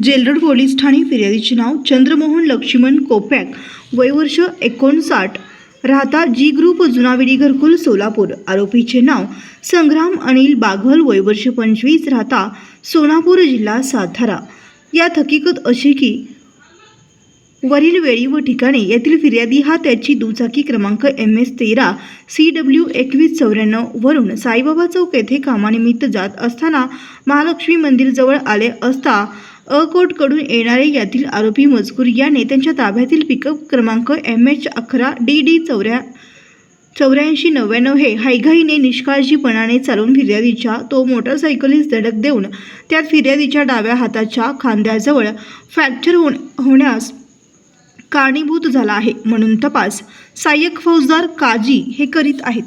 Jail Road police Thane फिर्यादीचे नाव चंद्रमोहन लक्ष्मण कोप्याक, वय वर्ष 59, राहता जी ग्रुप जुनाविडी घरकुल सोलापूर। आरोपीचे नाव संग्राम अनिल बाघल, वय वर्ष 25, राहता सोनापूर, जिल्हा सातारा। यात हकीकत अशी की वरील वेळी व ठिकाणी येथील फिर्यादी हा त्याची दुचाकी क्रमांक MS 13 CW 2194 वरून साईबाबा चौक येथे कामानिमित्त जात असताना महालक्ष्मी मंदिर जवळ आले असता अकोटकडून येणारे यातील आरोपी मजकूर याने त्यांच्या ताब्यातील पिकअप क्रमांक MH 11 DD 8499 हे हायघाईने निष्काळजीपणाने चालवून फिर्यादीच्या तो मोटरसायकलीस धडक देऊन त्यात फिर्यादीच्या डाव्या हाताच्या खांद्याजवळ फ्रॅक्चर होण्यास कारणीभूत झाला आहे म्हणून तपास सहाय्यक फौजदार काजी हे करीत आहेत।